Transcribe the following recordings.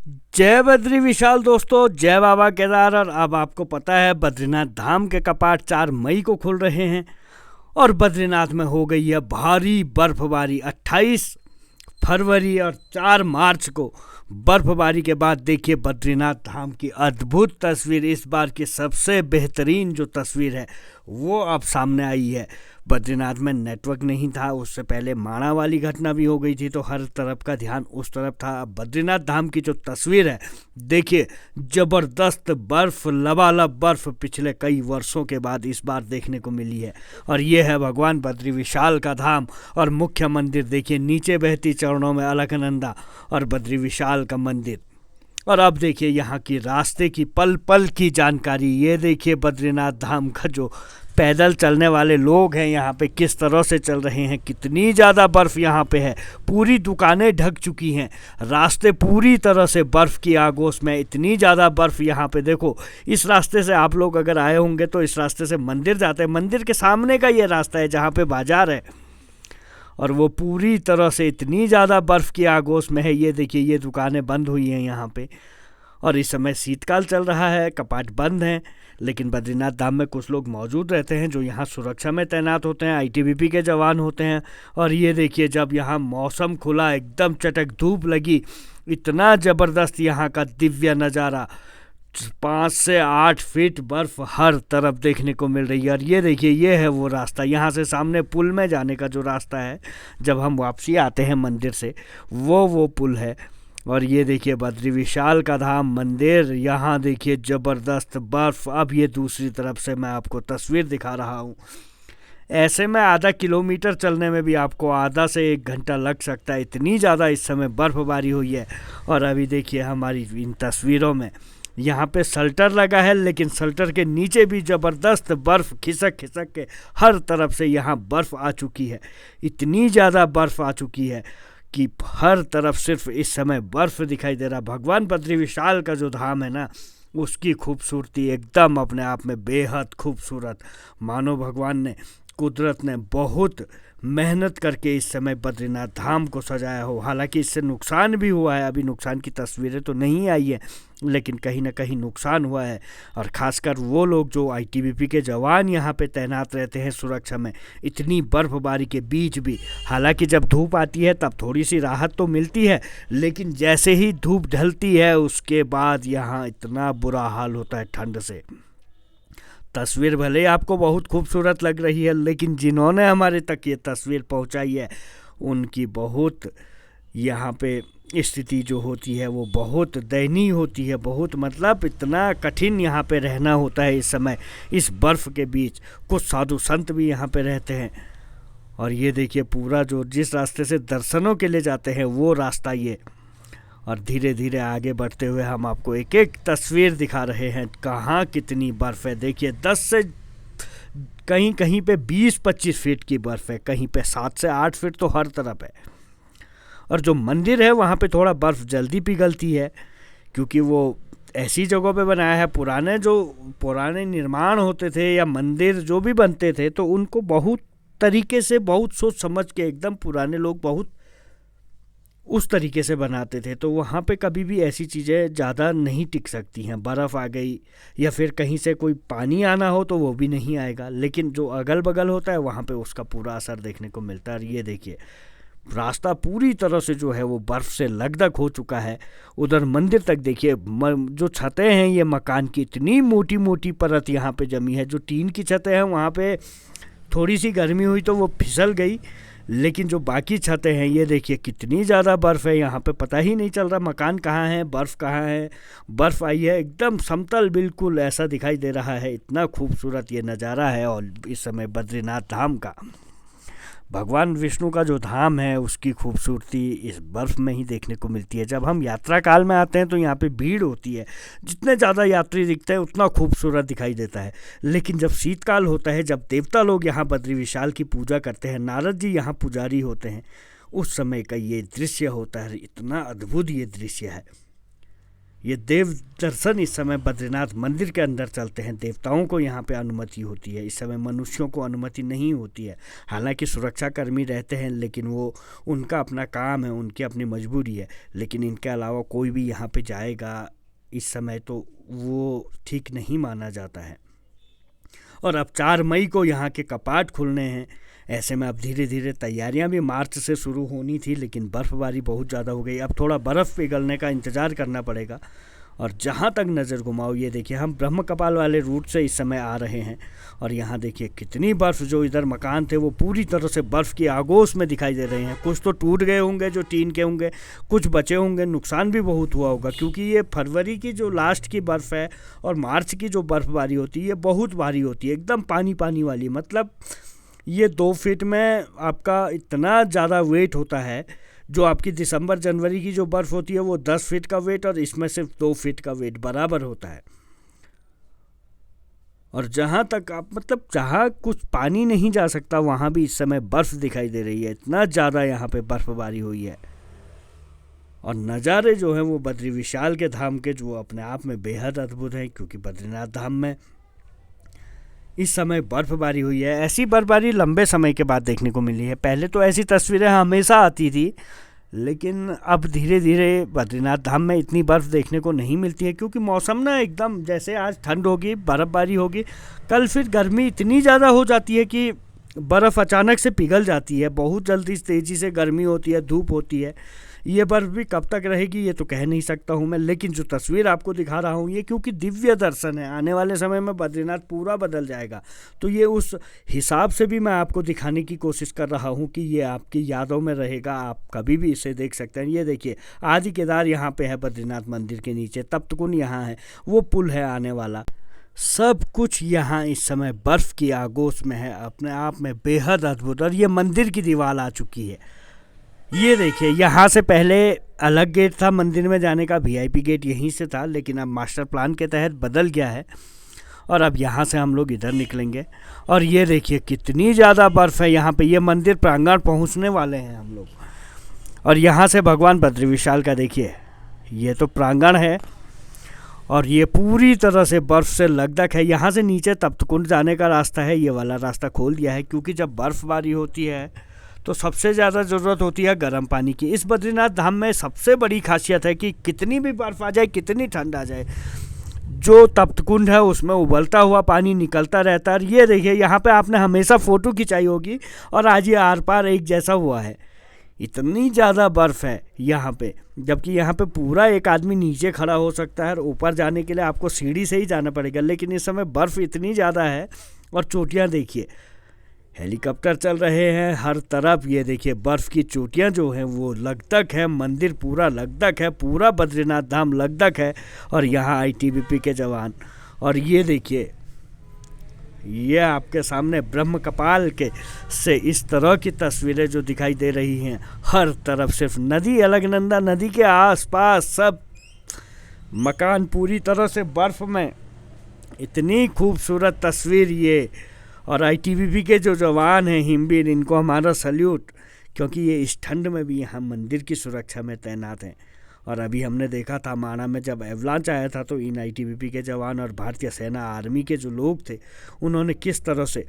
जय बद्री विशाल दोस्तों, जय बाबा केदार। और अब आपको पता है बद्रीनाथ धाम के कपाट 4 मई को खुल रहे हैं और बद्रीनाथ में हो गई है भारी बर्फबारी। 28 फरवरी और 4 मार्च को बर्फबारी के बाद देखिए बद्रीनाथ धाम की अद्भुत तस्वीर। इस बार की सबसे बेहतरीन जो तस्वीर है वो अब सामने आई है। बद्रीनाथ में नेटवर्क नहीं था, उससे पहले माणा वाली घटना भी हो गई थी, तो हर तरफ का ध्यान उस तरफ था। अब बद्रीनाथ धाम की जो तस्वीर है देखिए, ज़बरदस्त बर्फ़, लबालब बर्फ़ पिछले कई वर्षों के बाद इस बार देखने को मिली है। और ये है भगवान बद्री विशाल का धाम और मुख्य मंदिर। देखिए नीचे बहती चरणों में अलकनंदा और बद्री विशाल का मंदिर। और अब देखिए यहाँ की रास्ते की पल पल की जानकारी। ये देखिए बद्रीनाथ धाम का जो पैदल चलने वाले लोग हैं यहाँ पे किस तरह से चल रहे हैं। कितनी ज़्यादा बर्फ़ यहाँ पे है, पूरी दुकानें ढक चुकी हैं, रास्ते पूरी तरह से बर्फ़ की आगोश में। इतनी ज़्यादा बर्फ़ यहाँ पे देखो। इस रास्ते से आप लोग अगर आए होंगे तो इस रास्ते से मंदिर जाते हैं, मंदिर के सामने का ये रास्ता है जहाँ पे बाज़ार है, और वो पूरी तरह से इतनी ज़्यादा बर्फ़ की आगोश में है। ये देखिए ये दुकानें बंद हुई हैं यहाँ पे, और इस समय शीतकाल चल रहा है, कपाट बंद हैं। लेकिन बद्रीनाथ धाम में कुछ लोग मौजूद रहते हैं जो यहाँ सुरक्षा में तैनात होते हैं, आईटीबीपी के जवान होते हैं। और ये देखिए जब यहाँ मौसम खुला, एकदम चटक धूप लगी, इतना ज़बरदस्त यहाँ का दिव्य नज़ारा। 5 से 8 फीट बर्फ़ हर तरफ देखने को मिल रही है। और ये देखिए ये है वो रास्ता, यहाँ से सामने पुल में जाने का जो रास्ता है, जब हम वापसी आते हैं मंदिर से, वो पुल है। और ये देखिए बद्री विशाल का धाम मंदिर, यहाँ देखिए ज़बरदस्त बर्फ़। अब ये दूसरी तरफ से मैं आपको तस्वीर दिखा रहा हूँ। ऐसे में आधा किलोमीटर चलने में भी आपको आधा से 1 घंटा लग सकता है, इतनी ज़्यादा इस समय बर्फ़बारी हुई है। और अभी देखिए हमारी इन तस्वीरों में यहाँ पे शल्टर लगा है, लेकिन शल्टर के नीचे भी ज़बरदस्त बर्फ़ खिसक खिसक के हर तरफ से यहाँ बर्फ़ आ चुकी है। इतनी ज़्यादा बर्फ़ आ चुकी है कि हर तरफ सिर्फ इस समय बर्फ़ दिखाई दे रहा। भगवान बद्री विशाल का जो धाम है ना, उसकी खूबसूरती एकदम अपने आप में बेहद खूबसूरत। मानो भगवान ने, कुदरत ने बहुत मेहनत करके इस समय बद्रीनाथ धाम को सजाया हो। हालांकि इससे नुकसान भी हुआ है, अभी नुकसान की तस्वीरें तो नहीं आई है, लेकिन कहीं ना कहीं नुकसान हुआ है। और ख़ासकर वो लोग जो आईटीबीपी के जवान यहाँ पे तैनात रहते हैं सुरक्षा में, इतनी बर्फ़बारी के बीच भी। हालांकि जब धूप आती है तब थोड़ी सी राहत तो मिलती है, लेकिन जैसे ही धूप ढलती है उसके बाद यहाँ इतना बुरा हाल होता है ठंड से। तस्वीर भले ही आपको बहुत खूबसूरत लग रही है, लेकिन जिन्होंने हमारे तक ये तस्वीर पहुंचाई है उनकी बहुत यहाँ पे स्थिति जो होती है वो बहुत दयनीय होती है। बहुत मतलब इतना कठिन यहाँ पे रहना होता है इस समय, इस बर्फ़ के बीच। कुछ साधु संत भी यहाँ पे रहते हैं। और ये देखिए पूरा जो जिस रास्ते से दर्शनों के लिए जाते हैं वो रास्ता ये। और धीरे धीरे आगे बढ़ते हुए हम आपको एक एक तस्वीर दिखा रहे हैं कहाँ कितनी बर्फ़ है। देखिए 10 से कहीं कहीं पे 20-25 फीट की बर्फ़ है, कहीं पे 7 से 8 फीट तो हर तरफ है। और जो मंदिर है वहाँ पे थोड़ा बर्फ़ जल्दी पिघलती है, क्योंकि वो ऐसी जगहों पे बनाया है। पुराने निर्माण होते थे या मंदिर जो भी बनते थे, तो उनको बहुत तरीके से, बहुत सोच समझ के, एकदम पुराने लोग बहुत उस तरीके से बनाते थे। तो वहाँ पे कभी भी ऐसी चीज़ें ज़्यादा नहीं टिक सकती हैं। बर्फ़ आ गई या फिर कहीं से कोई पानी आना हो तो वो भी नहीं आएगा, लेकिन जो अगल बगल होता है वहाँ पे उसका पूरा असर देखने को मिलता है। और ये देखिए रास्ता पूरी तरह से जो है वो बर्फ़ से लकदक हो चुका है। उधर मंदिर तक देखिए जो छतें हैं ये मकान की, इतनी मोटी मोटी परत यहाँ पे जमी है। जो टीन की छतें हैं वहाँ पे थोड़ी सी गर्मी हुई तो वो फिसल गई, लेकिन जो बाकी छतें हैं ये देखिए कितनी ज़्यादा बर्फ़ है यहाँ पे। पता ही नहीं चल रहा मकान कहाँ है, बर्फ़ कहाँ है। बर्फ़ आई है एकदम समतल, बिल्कुल ऐसा दिखाई दे रहा है। इतना खूबसूरत ये नज़ारा है। और इस समय बद्रीनाथ धाम का, भगवान विष्णु का जो धाम है, उसकी खूबसूरती इस बर्फ़ में ही देखने को मिलती है। जब हम यात्रा काल में आते हैं तो यहाँ पे भीड़ होती है, जितने ज़्यादा यात्री दिखते हैं उतना खूबसूरत दिखाई देता है। लेकिन जब शीतकाल होता है, जब देवता लोग यहाँ बद्री विशाल की पूजा करते हैं, नारद जी यहाँ पुजारी होते हैं, उस समय का ये दृश्य होता है। इतना अद्भुत ये दृश्य है। ये देव दर्शन इस समय बद्रीनाथ मंदिर के अंदर चलते हैं। देवताओं को यहाँ पे अनुमति होती है, इस समय मनुष्यों को अनुमति नहीं होती है। हालांकि सुरक्षाकर्मी रहते हैं, लेकिन वो उनका अपना काम है, उनकी अपनी मजबूरी है। लेकिन इनके अलावा कोई भी यहाँ पे जाएगा इस समय तो वो ठीक नहीं माना जाता है। और अब 4 मई को यहाँ के कपाट खुलने हैं। ऐसे में अब धीरे धीरे तैयारियां भी मार्च से शुरू होनी थी, लेकिन बर्फ़बारी बहुत ज़्यादा हो गई। अब थोड़ा बर्फ़ पिघलने का इंतज़ार करना पड़ेगा। और जहाँ तक नज़र घुमाओ, ये देखिए हम ब्रह्म कपाल वाले रूट से इस समय आ रहे हैं। और यहाँ देखिए कितनी बर्फ़, जो इधर मकान थे वो पूरी तरह से बर्फ़ की आगोश में दिखाई दे रहे हैं। कुछ तो टूट गए होंगे जो टीन के होंगे, कुछ बचे होंगे। नुकसान भी बहुत हुआ होगा, क्योंकि ये फरवरी की जो लास्ट की बर्फ़ है और मार्च की जो बर्फ़बारी होती है ये बहुत भारी होती है, एकदम पानी पानी वाली। मतलब ये 2 फीट में आपका इतना ज़्यादा वेट होता है। जो आपकी दिसंबर जनवरी की जो बर्फ़ होती है वो 10 फीट का वेट, और इसमें सिर्फ 2 फीट का वेट बराबर होता है। और जहाँ तक आप मतलब जहाँ कुछ पानी नहीं जा सकता वहाँ भी इस समय बर्फ़ दिखाई दे रही है। इतना ज़्यादा यहाँ पे बर्फ़बारी हुई है। और नज़ारे जो हैं वो बद्री विशाल के धाम के, जो अपने आप में बेहद अद्भुत हैं, क्योंकि बद्रीनाथ धाम में इस समय बर्फ़बारी हुई है। ऐसी बर्फ़बारी लंबे समय के बाद देखने को मिली है। पहले तो ऐसी तस्वीरें हमेशा आती थी, लेकिन अब धीरे धीरे बद्रीनाथ धाम में इतनी बर्फ़ देखने को नहीं मिलती है, क्योंकि मौसम ना एकदम, जैसे आज ठंड होगी, बर्फ़बारी होगी, कल फिर गर्मी इतनी ज़्यादा हो जाती है कि बर्फ़ अचानक से पिघल जाती है। बहुत जल्दी तेज़ी से गर्मी होती है, धूप होती है। ये बर्फ़ भी कब तक रहेगी ये तो कह नहीं सकता हूँ मैं, लेकिन जो तस्वीर आपको दिखा रहा हूँ ये क्योंकि दिव्य दर्शन है। आने वाले समय में बद्रीनाथ पूरा बदल जाएगा, तो ये उस हिसाब से भी मैं आपको दिखाने की कोशिश कर रहा हूँ कि ये आपकी यादों में रहेगा, आप कभी भी इसे देख सकते हैं। ये देखिए आदि केदार यहाँ पे है बद्रीनाथ मंदिर के नीचे, तप्तकुंड यहाँ है, वो पुल है आने वाला। सब कुछ यहाँ इस समय बर्फ़ की आगोश में है, अपने आप में बेहद अद्भुत। और ये मंदिर की दीवार आ चुकी है। ये देखिए यहाँ से पहले अलग गेट था मंदिर में जाने का, वीआईपी गेट यहीं से था, लेकिन अब मास्टर प्लान के तहत बदल गया है। और अब यहाँ से हम लोग इधर निकलेंगे। और ये देखिए कितनी ज़्यादा बर्फ़ है यहाँ पे। ये मंदिर प्रांगण पहुँचने वाले हैं हम लोग। और यहाँ से भगवान बद्री विशाल का देखिए, ये तो प्रांगण है और ये पूरी तरह से बर्फ़ से लकदक है। यहाँ से नीचे तप्तकुंड जाने का रास्ता है, ये वाला रास्ता खोल दिया है, क्योंकि जब बर्फ़बारी होती है तो सबसे ज़्यादा ज़रूरत होती है गर्म पानी की। इस बद्रीनाथ धाम में सबसे बड़ी खासियत है कि कितनी भी बर्फ़ आ जाए, कितनी ठंड आ जाए, जो तप्तकुंड है उसमें उबलता हुआ पानी निकलता रहता है। ये देखिए यहाँ पे आपने हमेशा फ़ोटो खिंचाई होगी, और आज ये आर पार एक जैसा हुआ है। इतनी ज़्यादा बर्फ़ है यहाँ पे, जबकि यहाँ पे पूरा एक आदमी नीचे खड़ा हो सकता है, और ऊपर जाने के लिए आपको सीढ़ी से ही जाना पड़ेगा। लेकिन इस समय बर्फ़ इतनी ज़्यादा है। और चोटियाँ देखिए, हेलीकॉप्टर चल रहे हैं हर तरफ। ये देखिए बर्फ़ की चोटियाँ जो हैं वो लकदक है, मंदिर पूरा लकदक है, पूरा बद्रीनाथ धाम लकदक है। और यहाँ आईटीबीपी के जवान। और ये देखिए, ये आपके सामने ब्रह्म कपाल के से इस तरह की तस्वीरें जो दिखाई दे रही हैं, हर तरफ सिर्फ नदी, अलकनंदा नदी के आसपास सब मकान पूरी तरह से बर्फ़ में। इतनी खूबसूरत तस्वीर ये। और आईटीबीपी के जो जवान हैं हिमवीर, इनको हमारा सल्यूट, क्योंकि ये इस ठंड में भी यहाँ मंदिर की सुरक्षा में तैनात हैं। और अभी हमने देखा था माना में जब एवलांच आया था, तो इन आईटीबीपी के जवान और भारतीय सेना आर्मी के जो लोग थे, उन्होंने किस तरह से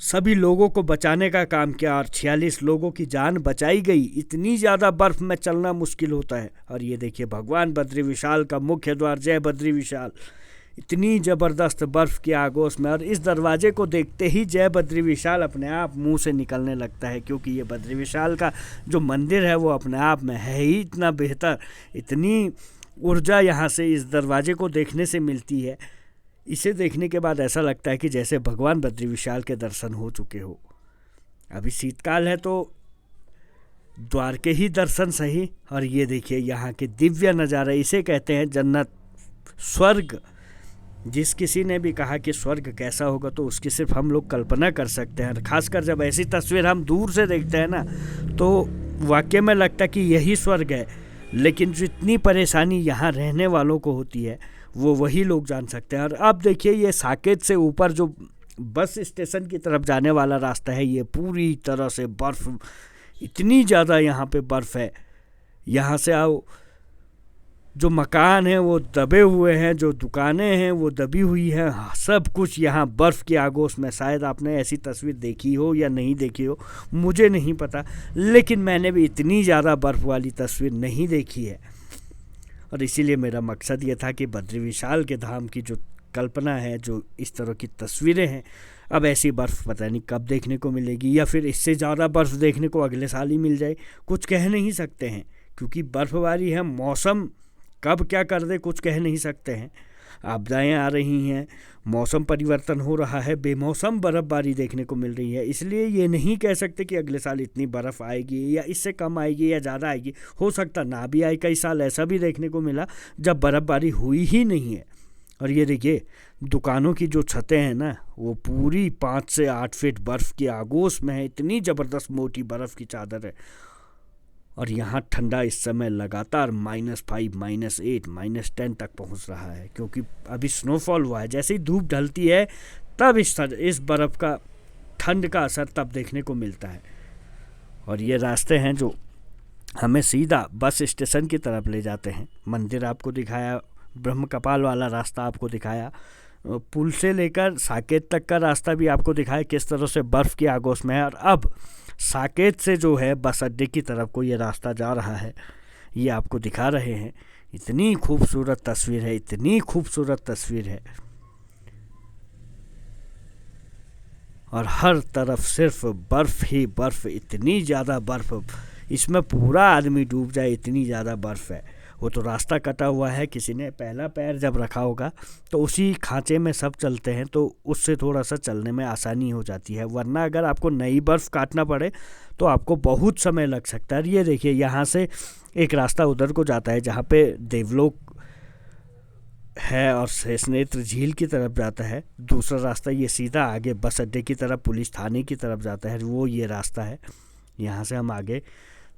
सभी लोगों को बचाने का काम किया, और 46 लोगों की जान बचाई गई। इतनी ज़्यादा बर्फ़ में चलना मुश्किल होता है। और ये देखिए भगवान बद्री विशाल का मुख्य द्वार, जय बद्री विशाल। इतनी ज़बरदस्त बर्फ़ की आगोश में, और इस दरवाजे को देखते ही जय बद्री विशाल अपने आप मुंह से निकलने लगता है, क्योंकि ये बद्री विशाल का जो मंदिर है वो अपने आप में है ही इतना बेहतर। इतनी ऊर्जा यहाँ से इस दरवाजे को देखने से मिलती है। इसे देखने के बाद ऐसा लगता है कि जैसे भगवान बद्री विशाल के दर्शन हो चुके हो। अभी शीतकाल है तो द्वार के ही दर्शन सही। और ये देखिए यहाँ के दिव्य नज़ारे, इसे कहते हैं जन्नत, स्वर्ग। जिस किसी ने भी कहा कि स्वर्ग कैसा होगा तो उसकी सिर्फ हम लोग कल्पना कर सकते हैं। खासकर जब ऐसी तस्वीर हम दूर से देखते हैं ना, तो वाकई में लगता है कि यही स्वर्ग है। लेकिन जितनी परेशानी यहाँ रहने वालों को होती है वो वही लोग जान सकते हैं। और अब देखिए ये साकेत से ऊपर जो बस स्टेशन की तरफ जाने वाला रास्ता है, ये पूरी तरह से बर्फ़, इतनी ज़्यादा यहाँ पे बर्फ़ है। यहाँ से आओ जो मकान हैं वो दबे हुए हैं, जो दुकानें हैं वो दबी हुई हैं, सब कुछ यहाँ बर्फ़ की आगोश में। शायद आपने ऐसी तस्वीर देखी हो या नहीं देखी हो, मुझे नहीं पता, लेकिन मैंने भी इतनी ज़्यादा बर्फ़ वाली तस्वीर नहीं देखी है। और इसीलिए मेरा मकसद ये था कि बद्री विशाल के धाम की जो कल्पना है, जो इस तरह की तस्वीरें हैं, अब ऐसी बर्फ़ पता नहीं कब देखने को मिलेगी, या फिर इससे ज़्यादा बर्फ़ देखने को अगले साल ही मिल जाए, कुछ कह नहीं सकते हैं, क्योंकि बर्फ़बारी है, मौसम कब क्या कर दे कुछ कह नहीं सकते हैं। आपदाएं आ रही हैं, मौसम परिवर्तन हो रहा है, बेमौसम बर्फ़बारी देखने को मिल रही है, इसलिए ये नहीं कह सकते कि अगले साल इतनी बर्फ़ आएगी या इससे कम आएगी या ज़्यादा आएगी। हो सकता ना भी आए, कई साल ऐसा भी देखने को मिला जब बर्फ़बारी हुई ही नहीं है। और ये देखिए, दुकानों की जो छतें हैं ना, वो पूरी 5 से 8 फीट बर्फ़ की आगोश में है, इतनी ज़बरदस्त मोटी बर्फ़ की चादर है। और यहाँ ठंडा इस समय लगातार -5, -8, -10 तक पहुँच रहा है, क्योंकि अभी स्नोफॉल हुआ है। जैसे ही धूप ढलती है तब इस बर्फ़ का ठंड का असर तब देखने को मिलता है। और ये रास्ते हैं जो हमें सीधा बस स्टेशन की तरफ ले जाते हैं। मंदिर आपको दिखाया, ब्रह्म कपाल वाला रास्ता आपको दिखाया, पुल से लेकर साकेत तक का रास्ता भी आपको दिखाया किस तरह से बर्फ़ की आगोश में है। और अब साकेत से जो है बस अड्डे की तरफ को ये रास्ता जा रहा है, ये आपको दिखा रहे हैं। इतनी खूबसूरत तस्वीर है, इतनी खूबसूरत तस्वीर है, और हर तरफ सिर्फ बर्फ़ ही बर्फ़, इतनी ज़्यादा बर्फ़, इसमें पूरा आदमी डूब जाए, इतनी ज़्यादा बर्फ़ है। वो तो रास्ता कटा हुआ है, किसी ने पहला पैर जब रखा होगा तो उसी खांचे में सब चलते हैं, तो उससे थोड़ा सा चलने में आसानी हो जाती है, वरना अगर आपको नई बर्फ़ काटना पड़े तो आपको बहुत समय लग सकता है। ये देखिए, यहाँ से एक रास्ता उधर को जाता है जहाँ पे देवलोक है और शेषनेत्र झील की तरफ जाता है। दूसरा रास्ता ये सीधा आगे बस अड्डे की तरफ, पुलिस थाने की तरफ जाता है, वो ये रास्ता है। यहाँ से हम आगे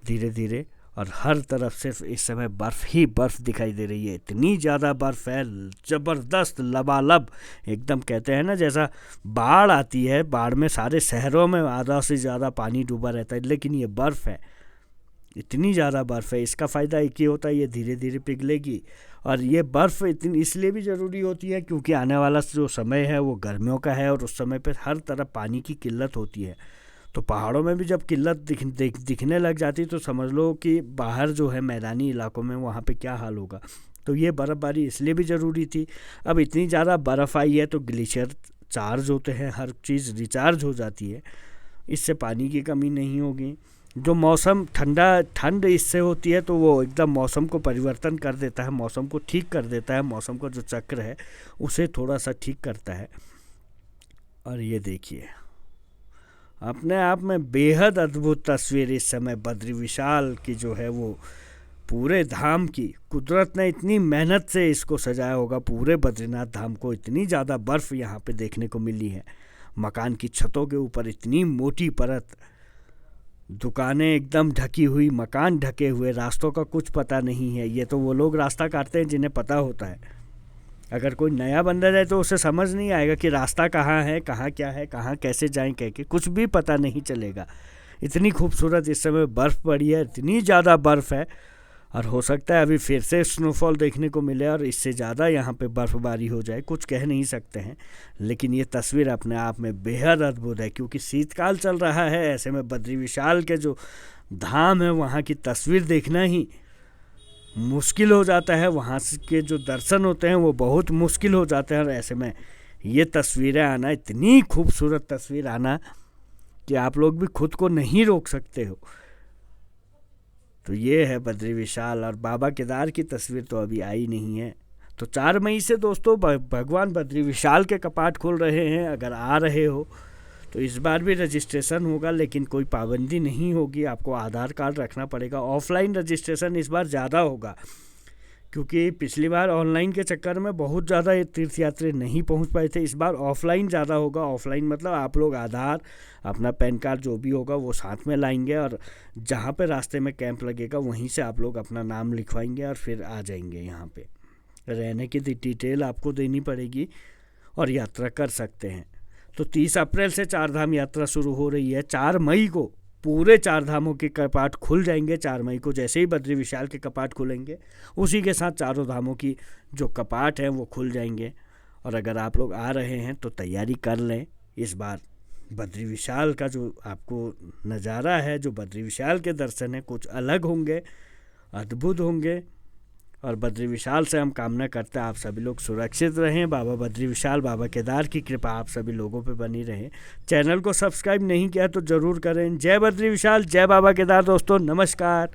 धीरे धीरे, और हर तरफ सिर्फ इस समय बर्फ़ ही बर्फ़ दिखाई दे रही है। इतनी ज़्यादा बर्फ़ है, ज़बरदस्त लबालब, एकदम कहते हैं ना जैसा बाढ़ आती है, बाढ़ में सारे शहरों में आधा से ज़्यादा पानी डूबा रहता है, लेकिन ये बर्फ़ है, इतनी ज़्यादा बर्फ़ है। इसका फ़ायदा एक ही होता है, ये धीरे धीरे पिघलेगी। और ये बर्फ़ इतनी इसलिए भी ज़रूरी होती है क्योंकि आने वाला जो समय है वो गर्मियों का है, और उस समय पर हर तरफ पानी की किल्लत होती है। तो पहाड़ों में भी जब किल्लत दिखने लग जाती तो समझ लो कि बाहर जो है मैदानी इलाकों में वहाँ पे क्या हाल होगा। तो ये बर्फ़बारी इसलिए भी ज़रूरी थी। अब इतनी ज़्यादा बर्फ़ आई है तो ग्लेशियर चार्ज होते हैं, हर चीज़ रिचार्ज हो जाती है, इससे पानी की कमी नहीं होगी। जो मौसम ठंड इससे होती है तो वो एकदम मौसम को परिवर्तन कर देता है, मौसम को ठीक कर देता है, मौसम का जो चक्र है उसे थोड़ा सा ठीक करता है। और ये देखिए, अपने आप में बेहद अद्भुत तस्वीर इस समय बद्री विशाल की जो है, वो पूरे धाम की कुदरत ने इतनी मेहनत से इसको सजाया होगा। पूरे बद्रीनाथ धाम को इतनी ज़्यादा बर्फ़ यहाँ पे देखने को मिली है, मकान की छतों के ऊपर इतनी मोटी परत, दुकानें एकदम ढकी हुई, मकान ढके हुए, रास्तों का कुछ पता नहीं है। ये तो वो लोग रास्ता काटते हैं जिन्हें पता होता है, अगर कोई नया बंदा जाए तो उसे समझ नहीं आएगा कि रास्ता कहाँ है, कहाँ क्या है, कहाँ कैसे जाएं, कह के कुछ भी पता नहीं चलेगा। इतनी खूबसूरत इस समय बर्फ़ पड़ी है, इतनी ज़्यादा बर्फ़ है, और हो सकता है अभी फिर से स्नोफॉल देखने को मिले और इससे ज़्यादा यहाँ पे बर्फ़बारी हो जाए, कुछ कह नहीं सकते हैं। लेकिन ये तस्वीर अपने आप में बेहद अद्भुत है, क्योंकि शीतकाल चल रहा है, ऐसे में बद्री विशाल के जो धाम है वहाँ की तस्वीर देखना ही मुश्किल हो जाता है, वहाँ के जो दर्शन होते हैं वो बहुत मुश्किल हो जाते हैं। और ऐसे में ये तस्वीरें आना, इतनी खूबसूरत तस्वीर आना कि आप लोग भी खुद को नहीं रोक सकते हो। तो ये है बद्री विशाल, और बाबा केदार की तस्वीर तो अभी आई नहीं है। तो 4 मई से दोस्तों भगवान बद्री विशाल के कपाट खुल रहे हैं। अगर आ रहे हो तो इस बार भी रजिस्ट्रेशन होगा, लेकिन कोई पाबंदी नहीं होगी, आपको आधार कार्ड रखना पड़ेगा। ऑफलाइन रजिस्ट्रेशन इस बार ज़्यादा होगा, क्योंकि पिछली बार ऑनलाइन के चक्कर में बहुत ज़्यादा तीर्थयात्री नहीं पहुंच पाए थे। इस बार ऑफलाइन ज़्यादा होगा। ऑफलाइन मतलब आप लोग आधार, अपना पैन कार्ड जो भी होगा वो साथ में लाएंगे, और जहां पे रास्ते में कैंप लगेगा वहीं से आप लोग अपना नाम लिखवाएंगे और फिर आ जाएंगे। यहाँ पे रहने की डिटेल आपको देनी पड़ेगी और यात्रा कर सकते हैं। तो 30 अप्रैल से 4 धाम यात्रा शुरू हो रही है। 4 मई को पूरे 4 धामों के कपाट खुल जाएंगे 4 मई को। जैसे ही बद्री विशाल के कपाट खुलेंगे उसी के साथ चारों धामों की जो कपाट हैं वो खुल जाएंगे। और अगर आप लोग आ रहे हैं तो तैयारी कर लें। इस बार बद्री विशाल का जो आपको नज़ारा है, जो बद्री विशाल के दर्शन हैं, कुछ अलग होंगे, अद्भुत होंगे। और बद्री विशाल से हम कामना करते हैं आप सभी लोग सुरक्षित रहें। बाबा बद्री विशाल, बाबा केदार की कृपा आप सभी लोगों पे बनी रहे। चैनल को सब्सक्राइब नहीं किया तो ज़रूर करें। जय बद्री विशाल, जय बाबा केदार दोस्तों, नमस्कार।